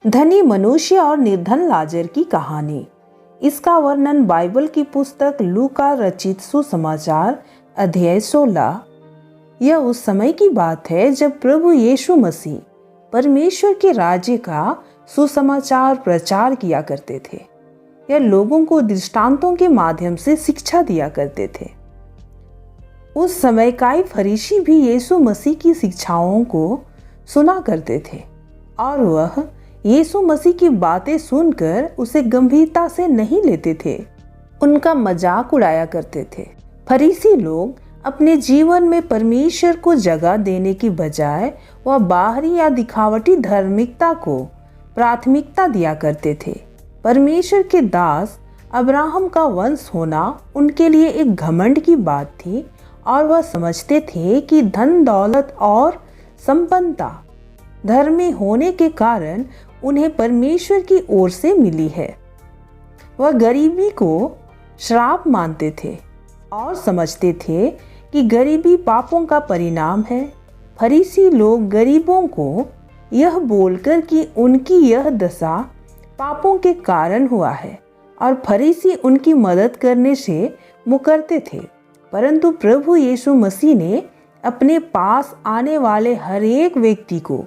धनी मनुष्य और निर्धन लाजर की कहानी। इसका वर्णन बाइबल की पुस्तक लूका रचित सुसमाचार अध्याय 16। यह उस समय की बात है जब प्रभु यीशु मसीह परमेश्वर के राज्य का सुसमाचार प्रचार किया करते थे। यह लोगों को दृष्टांतों के माध्यम से शिक्षा दिया करते थे। उस समय कई फरीसी भी यीशु मसीह की शिक्षाओं को सुना करते थे और वह यीशु मसीह की बातें सुनकर उसे गंभीरता से नहीं लेते थे, उनका मजाक उड़ाया करते थे। फरीसी लोग अपने जीवन में परमेश्वर को जगह देने की बजाय वह बाहरी या दिखावटी धार्मिकता को प्राथमिकता दिया करते थे। परमेश्वर के दास अब्राहम का वंश होना उनके लिए एक घमंड की बात थी और वह समझते थे कि धन दौलत और संपन्नता धर्मी होने के कारण उन्हें परमेश्वर की ओर से मिली है। वह गरीबी को श्राप मानते थे और समझते थे कि गरीबी पापों का परिणाम है। फरीसी लोग गरीबों को यह बोलकर कि उनकी यह दशा पापों के कारण हुआ है और फरीसी उनकी मदद करने से मुकरते थे, परंतु प्रभु यीशु मसीह ने अपने पास आने वाले हर एक व्यक्ति को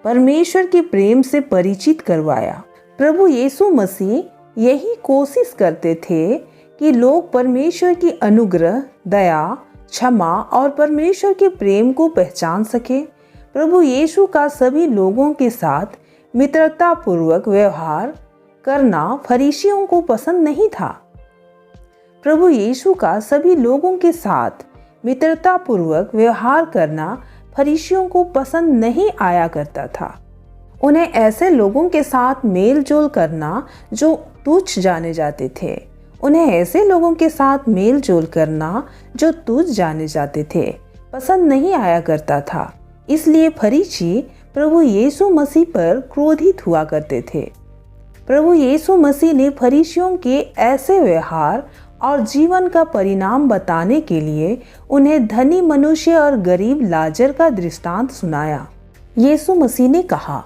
परमेश्वर के प्रेम से परिचित करवाया। प्रभु यीशु मसीह यही कोशिश करते थे कि लोग परमेश्वर की अनुग्रह, दया, क्षमा और परमेश्वर के प्रेम को पहचान सके। प्रभु यीशु का सभी लोगों के साथ मित्रता पूर्वक व्यवहार करना फरीसियों को पसंद नहीं था। प्रभु यीशु का सभी लोगों के साथ मित्रता पूर्वक व्यवहार करना फरीसियों को पसंद नहीं आया करता था। उन्हें ऐसे लोगों के साथ मेल जोल करना जो तुच्छ जाने जाते थे पसंद नहीं आया करता था। इसलिए फरीसी प्रभु यीशु मसीह पर क्रोधित हुआ करते थे। प्रभु यीशु मसीह ने फरीसियों के ऐसे व्यवहार और जीवन का परिणाम बताने के लिए उन्हें धनी मनुष्य और गरीब लाजर का दृष्टांत सुनाया। यीशु मसीह ने कहा,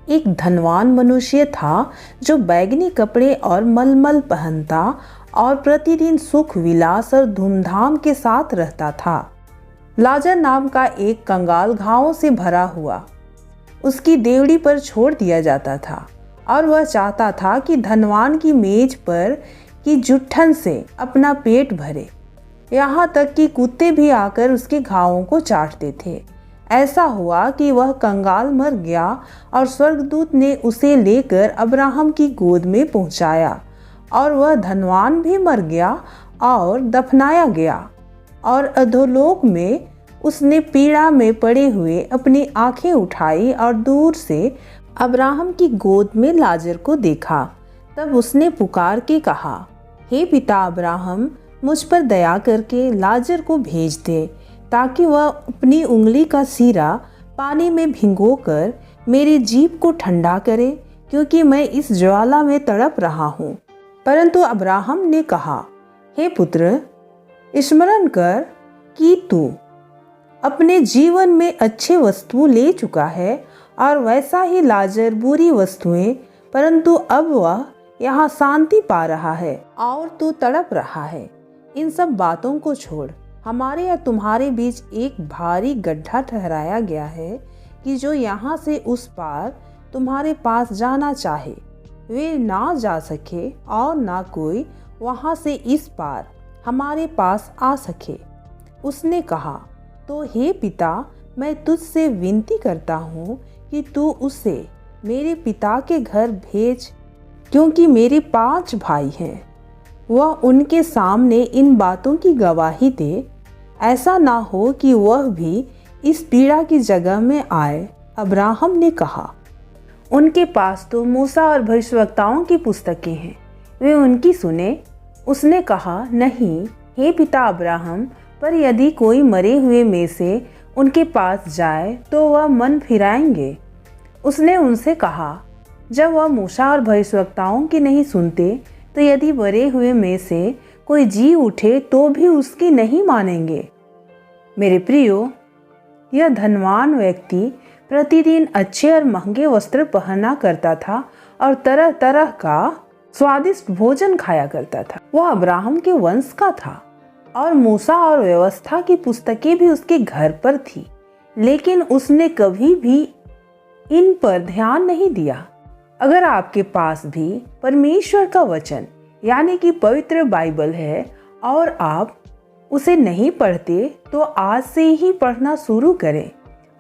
एक धनवान मनुष्य था जो बैंगनी कपड़े और मलमल पहनता और प्रतिदिन सुख विलास और धूमधाम के साथ रहता था। लाजर नाम का एक कंगाल घावों से भरा हुआ उसकी देवड़ी पर छोड़ दिया जाता था और वह चाहता था कि धनवान की मेज पर की जुट्ठन से अपना पेट भरे, यहाँ तक कि कुत्ते भी आकर उसके घावों को चाटते थे। ऐसा हुआ कि वह कंगाल मर गया और स्वर्गदूत ने उसे लेकर अब्राहम की गोद में पहुँचाया और वह धनवान भी मर गया और दफनाया गया और अधोलोक में उसने पीड़ा में पड़े हुए अपनी आंखें उठाई और दूर से अब्राहम की गोद में लाजर को देखा। तब उसने पुकार के कहा, हे पिता अब्राहम, मुझ पर दया करके लाजर को भेज दे ताकि वह अपनी उंगली का सिरा पानी में भिगोकर मेरी जीभ को ठंडा करे, क्योंकि मैं इस ज्वाला में तड़प रहा हूँ। परंतु अब्राहम ने कहा, हे पुत्र, स्मरण कर कि तू अपने जीवन में अच्छे वस्तु ले चुका है और वैसा ही लाजर बुरी वस्तुएं, परंतु अब वह यहाँ शांति पा रहा है और तू तड़प रहा है। इन सब बातों को छोड़, हमारे या तुम्हारे बीच एक भारी गड्ढा ठहराया गया है कि जो यहाँ से उस पार तुम्हारे पास जाना चाहे वे ना जा सके और ना कोई वहाँ से इस पार हमारे पास आ सके। उसने कहा, तो हे पिता, मैं तुझसे विनती करता हूँ कि तू उसे मेरे पिता के घर भेज, क्योंकि मेरे 5 भाई हैं। वह उनके सामने इन बातों की गवाही दे, ऐसा ना हो कि वह भी इस पीड़ा की जगह में आए। अब्राहम ने कहा, उनके पास तो मूसा और भविष्यवक्ताओं की पुस्तकें हैं, वे उनकी सुने। उसने कहा, नहीं हे पिता अब्राहम, पर यदि कोई मरे हुए में से उनके पास जाए तो वह मन फिराएंगे। उसने उनसे कहा, जब वह मूसा और भविष्यवक्ताओं की नहीं सुनते तो यदि मरे हुए में से कोई जी उठे तो भी उसकी नहीं मानेंगे। मेरे प्रियो, यह धनवान व्यक्ति प्रतिदिन अच्छे और महंगे वस्त्र पहना करता था और तरह तरह का स्वादिष्ट भोजन खाया करता था। वह अब्राहम के वंश का था और मूसा और व्यवस्था की पुस्तकें भी उसके घर पर थी, लेकिन उसने कभी भी इन पर ध्यान नहीं दिया। अगर आपके पास भी परमेश्वर का वचन यानी कि पवित्र बाइबल है और आप उसे नहीं पढ़ते, तो आज से ही पढ़ना शुरू करें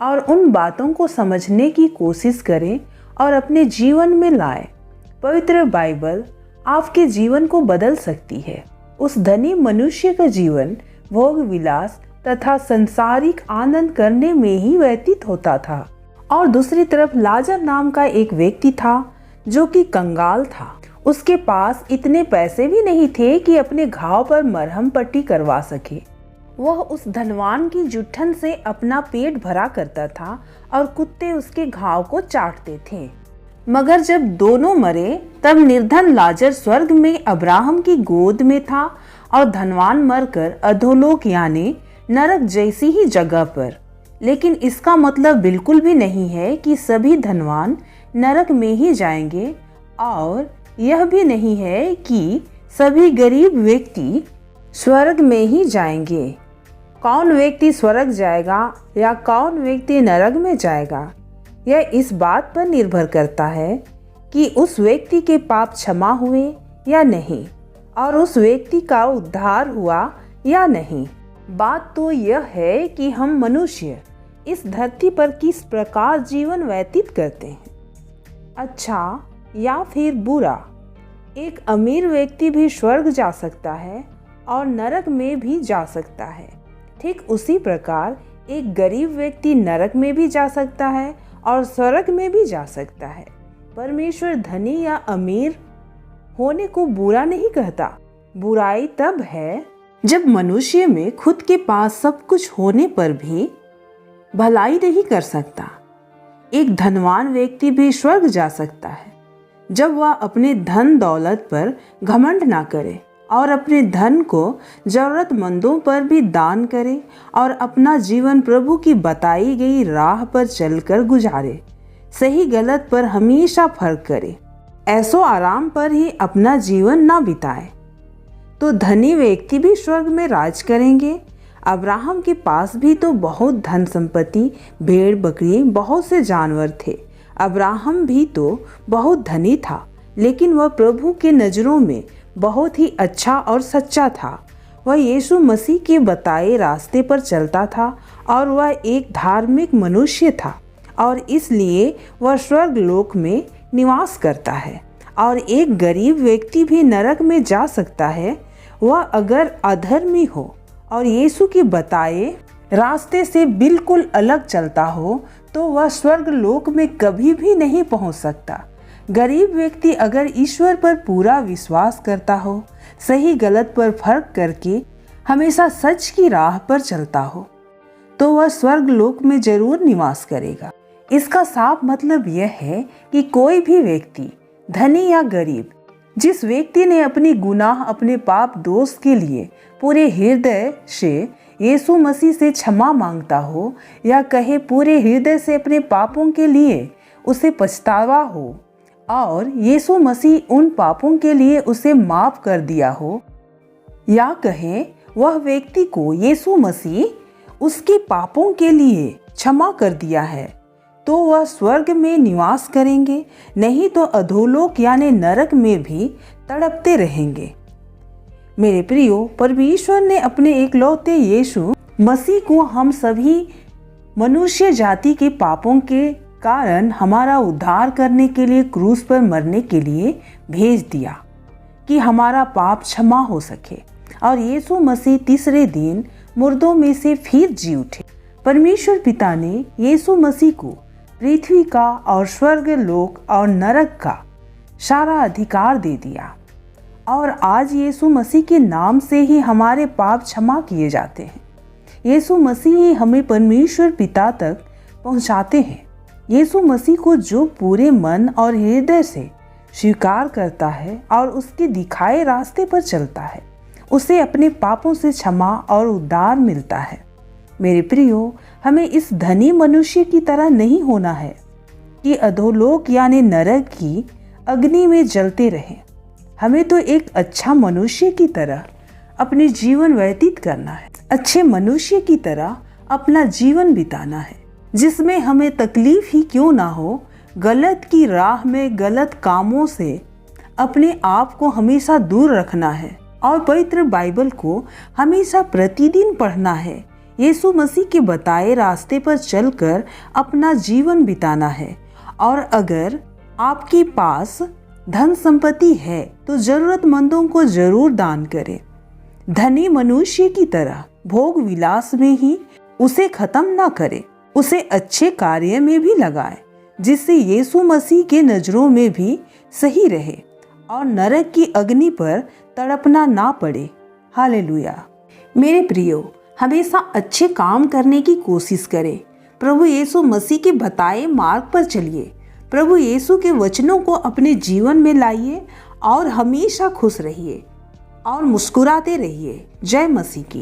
और उन बातों को समझने की कोशिश करें और अपने जीवन में लाएं। पवित्र बाइबल आपके जीवन को बदल सकती है। उस धनी मनुष्य का जीवन भोग विलास तथा संसारिक आनंद करने में ही व्यतीत होता था और दूसरी तरफ लाजर नाम का एक व्यक्ति था जो कि कंगाल था। उसके पास इतने पैसे भी नहीं थे कि अपने घाव पर मरहम पट्टी करवा सके। वह उस धनवान की जुठन से अपना पेट भरा करता था और कुत्ते उसके घाव को चाटते थे। मगर जब दोनों मरे तब निर्धन लाजर स्वर्ग में अब्राहम की गोद में था और धनवान मरकर अधोलोक यानी नरक जैसी ही जगह पर। लेकिन इसका मतलब बिल्कुल भी नहीं है कि सभी धनवान नरक में ही जाएंगे और यह भी नहीं है कि सभी गरीब व्यक्ति स्वर्ग में ही जाएंगे। कौन व्यक्ति स्वर्ग जाएगा या कौन व्यक्ति नरक में जाएगा, यह इस बात पर निर्भर करता है कि उस व्यक्ति के पाप क्षमा हुए या नहीं और उस व्यक्ति का उद्धार हुआ या नहीं। बात तो यह है कि हम मनुष्य इस धरती पर किस प्रकार जीवन व्यतीत करते हैं, अच्छा या फिर बुरा। एक अमीर व्यक्ति भी स्वर्ग जा सकता है और नरक में भी जा सकता है। ठीक उसी प्रकार एक गरीब व्यक्ति नरक में भी जा सकता है और स्वर्ग में भी जा सकता है। परमेश्वर धनी या अमीर होने को बुरा नहीं कहता। बुराई तब है जब मनुष्य में खुद के पास सब कुछ होने पर भी भलाई नहीं कर सकता। एक धनवान व्यक्ति भी स्वर्ग जा सकता है जब वह अपने धन दौलत पर घमंड ना करे और अपने धन को जरूरतमंदों पर भी दान करे और अपना जीवन प्रभु की बताई गई राह पर चलकर गुजारे। सही गलत पर हमेशा फर्क करे, ऐसो आराम पर ही अपना जीवन ना बिताए, तो धनी व्यक्ति भी स्वर्ग में राज करेंगे। अब्राहम के पास भी तो बहुत धन संपत्ति, भेड़ बकरी, बहुत से जानवर थे। अब्राहम भी तो बहुत धनी था, लेकिन वह प्रभु के नज़रों में बहुत ही अच्छा और सच्चा था। वह यीशु मसीह के बताए रास्ते पर चलता था और वह एक धार्मिक मनुष्य था और इसलिए वह स्वर्ग लोक में निवास करता है। और एक गरीब व्यक्ति भी नरक में जा सकता है। वह अगर अधर्मी हो और यीशु के बताए रास्ते से बिल्कुल अलग चलता हो तो वह स्वर्ग लोक में कभी भी नहीं पहुंच सकता। गरीब व्यक्ति अगर ईश्वर पर पूरा विश्वास करता हो, सही गलत पर फर्क करके हमेशा सच की राह पर चलता हो, तो वह स्वर्ग लोक में जरूर निवास करेगा। इसका साफ मतलब यह है कि कोई भी व्यक्ति, धनी या गरीब, जिस व्यक्ति ने अपनी गुनाह, अपने पाप दोष के लिए पूरे हृदय से यीशु मसीह से क्षमा मांगता हो या कहे पूरे हृदय से अपने पापों के लिए उसे पछतावा हो और यीशु मसीह उन पापों के लिए उसे माफ कर दिया हो, या कहे वह व्यक्ति को यीशु मसीह उसके पापों के लिए क्षमा कर दिया है, तो वह स्वर्ग में निवास करेंगे, नहीं तो अधोलोक यानी नरक में भी तड़पते रहेंगे। मेरे प्रियो, परमेश्वर ने अपने एकलौते यीशु मसीह को हम सभी मनुष्य जाति के पापों के कारण हमारा उद्धार करने के लिए क्रूस पर मरने के लिए भेज दिया कि हमारा पाप क्षमा हो सके। और यीशु मसीह तीसरे दिन मुर्दों में से फिर जी उठे। परमेश्वर पिता ने यीशु मसीह को पृथ्वी का और स्वर्ग लोक और नरक का सारा अधिकार दे दिया और आज यीशु मसीह के नाम से ही हमारे पाप क्षमा किए जाते हैं। यीशु मसीह ही हमें परमेश्वर पिता तक पहुंचाते हैं। यीशु मसीह को जो पूरे मन और हृदय से स्वीकार करता है और उसके दिखाए रास्ते पर चलता है, उसे अपने पापों से क्षमा और उद्धार मिलता है। मेरे प्रियो, हमें इस धनी मनुष्य की तरह नहीं होना है कि अधोलोक यानी नरक की अग्नि में जलते रहें। हमें तो एक अच्छा मनुष्य की तरह अपने जीवन व्यतीत करना है, अच्छे मनुष्य की तरह अपना जीवन बिताना है, जिसमें हमें तकलीफ ही क्यों ना हो, गलत की राह में गलत कामों से अपने आप को हमेशा दूर रखना है और पवित्र बाइबल को हमेशा प्रतिदिन पढ़ना है। यीशु मसीह के बताए रास्ते पर चलकर अपना जीवन बिताना है। और अगर आपके पास धन संपत्ति है तो जरूरतमंदों को जरूर दान करें। धनी मनुष्य की तरह भोग विलास में ही उसे खत्म ना करें, उसे अच्छे कार्य में भी लगाएं, जिससे यीशु मसीह के नजरों में भी सही रहे और नरक की अग्नि पर तड़पना ना पड़े। हालेलुया। मेरे प्रियो, हमेशा अच्छे काम करने की कोशिश करें। प्रभु यीशु मसीह के बताए मार्ग पर चलिए। प्रभु यीशु के वचनों को अपने जीवन में लाइए और हमेशा खुश रहिए और मुस्कुराते रहिए। जय मसीह की।